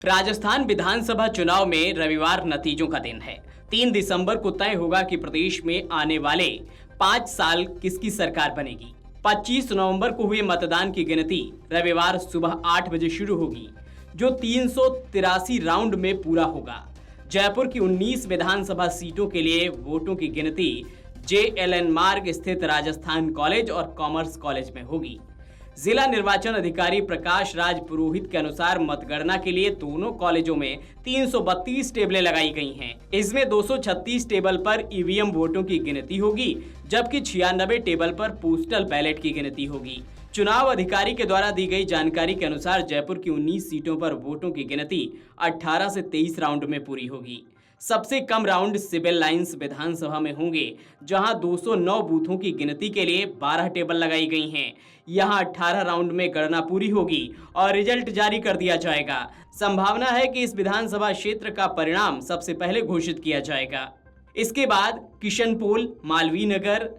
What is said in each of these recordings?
राजस्थान विधानसभा चुनाव में रविवार नतीजों का दिन है। 3 दिसंबर को तय होगा कि प्रदेश में आने वाले 5 साल किसकी सरकार बनेगी। 25 नवंबर को हुए मतदान की गिनती रविवार सुबह 8 बजे शुरू होगी, जो 383 राउंड में पूरा होगा। जयपुर की 19 विधानसभा सीटों के लिए वोटों की गिनती JLN मार्ग स्थित राजस्थान कॉलेज और कॉमर्स कॉलेज में होगी। जिला निर्वाचन अधिकारी प्रकाश राज पुरोहित के अनुसार मतगणना के लिए दोनों कॉलेजों में 332 टेबलें लगाई गई हैं। इसमें 236 टेबल पर ईवीएम वोटों की गिनती होगी, जबकि 96 टेबल पर पोस्टल बैलेट की गिनती होगी। चुनाव अधिकारी के द्वारा दी गई जानकारी के अनुसार जयपुर की 19 सीटों पर वोटों की गिनती 18 से 23 राउंड में पूरी होगी। सबसे कम राउंड सिविल लाइंस विधानसभा में होंगे, जहां 209 बूथों की गिनती के लिए 12 टेबल लगाई गई हैं। यहां 18 राउंड में गणना पूरी होगी और रिजल्ट जारी कर दिया जाएगा। संभावना है कि इस विधानसभा क्षेत्र का परिणाम सबसे पहले घोषित किया जाएगा। इसके बाद किशनपोल, मालवीय नगर,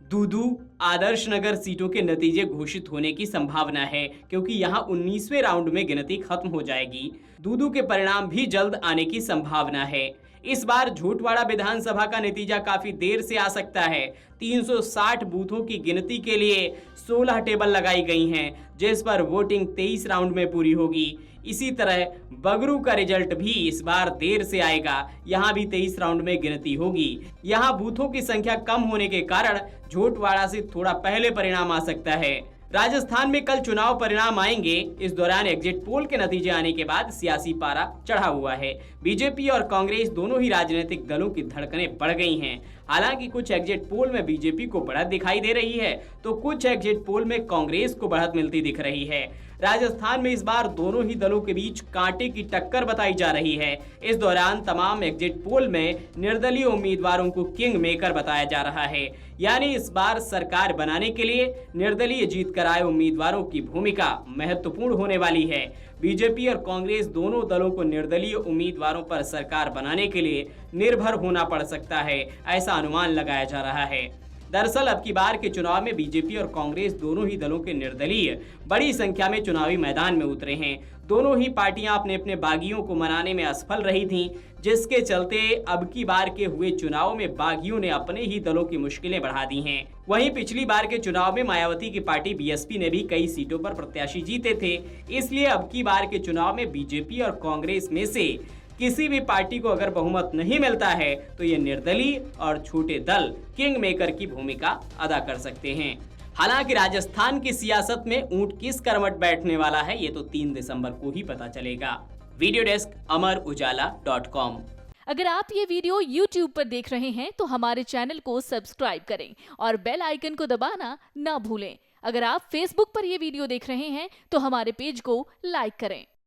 दूदू, आदर्श नगर सीटों के नतीजे घोषित होने की संभावना है, क्योंकि यहां 19वें राउंड में गिनती खत्म हो जाएगी। दूदू के परिणाम भी जल्द आने की संभावना है। इस बार झूठवाड़ा विधानसभा का नतीजा काफी देर से आ सकता है। 360 बूथों की गिनती के लिए 16 टेबल लगाई गई हैं, जिस पर वोटिंग 23 राउंड में पूरी होगी। इसी तरह बगरू का रिजल्ट भी इस बार देर से आएगा। यहां भी 23 राउंड में गिनती होगी। यहां बूथों की संख्या कम होने के कारण झूठवाड़ा से थोड़ा पहले परिणाम आ सकता है। राजस्थान में कल चुनाव परिणाम आएंगे। इस दौरान एग्जिट पोल के नतीजे आने के बाद सियासी पारा चढ़ा हुआ है। बीजेपी और कांग्रेस दोनों ही राजनीतिक दलों की धड़कनें बढ़ गई हैं। हालांकि कुछ एग्जिट पोल में बीजेपी को बढ़त दिखाई दे रही है, तो कुछ एग्जिट पोल में कांग्रेस को बढ़त मिलती दिख रही है। राजस्थान में इस बार दोनों ही दलों के बीच कांटे की टक्कर बताई जा रही है। इस दौरान तमाम एग्जिट पोल में निर्दलीय उम्मीदवारों को किंग मेकर बताया जा रहा है, यानी इस बार सरकार बनाने के लिए निर्दलीय जीत कर आए उम्मीदवारों की भूमिका महत्वपूर्ण होने वाली है। बीजेपी और कांग्रेस दोनों दलों को निर्दलीय उम्मीदवारों पर सरकार बनाने के लिए निर्भर होना पड़ सकता है, ऐसा अनुमान लगाया जा रहा है। दरअसल अब की बार के चुनाव में बीजेपी और कांग्रेस दोनों ही दलों के निर्दलीय बड़ी संख्या में चुनावी मैदान में उतरे हैं। दोनों ही पार्टियां अपने अपने बागियों को मनाने में असफल रही थीं, जिसके चलते अब की बार के हुए चुनाव में बागियों ने अपने ही दलों की मुश्किलें बढ़ा दी हैं। वहीं पिछली बार के चुनाव में मायावती की पार्टी बीएसपी ने भी कई सीटों पर प्रत्याशी जीते थे। इसलिए अब की बार के चुनाव में बीजेपी और कांग्रेस में से किसी भी पार्टी को अगर बहुमत नहीं मिलता है, तो ये निर्दलीय और छोटे दल किंग मेकर की भूमिका अदा कर सकते हैं। हालांकि राजस्थान की सियासत में ऊंट किस करवट बैठने वाला है, ये तो 3 दिसंबर को ही पता चलेगा। Video desk amarujala.com। अगर आप ये वीडियो YouTube पर देख रहे हैं तो हमारे चैनल को सब्सक्राइब करें और बेल आइकन को दबाना ना भूलें। अगर आप Facebook पर ये वीडियो देख रहे हैं तो हमारे पेज को लाइक करें।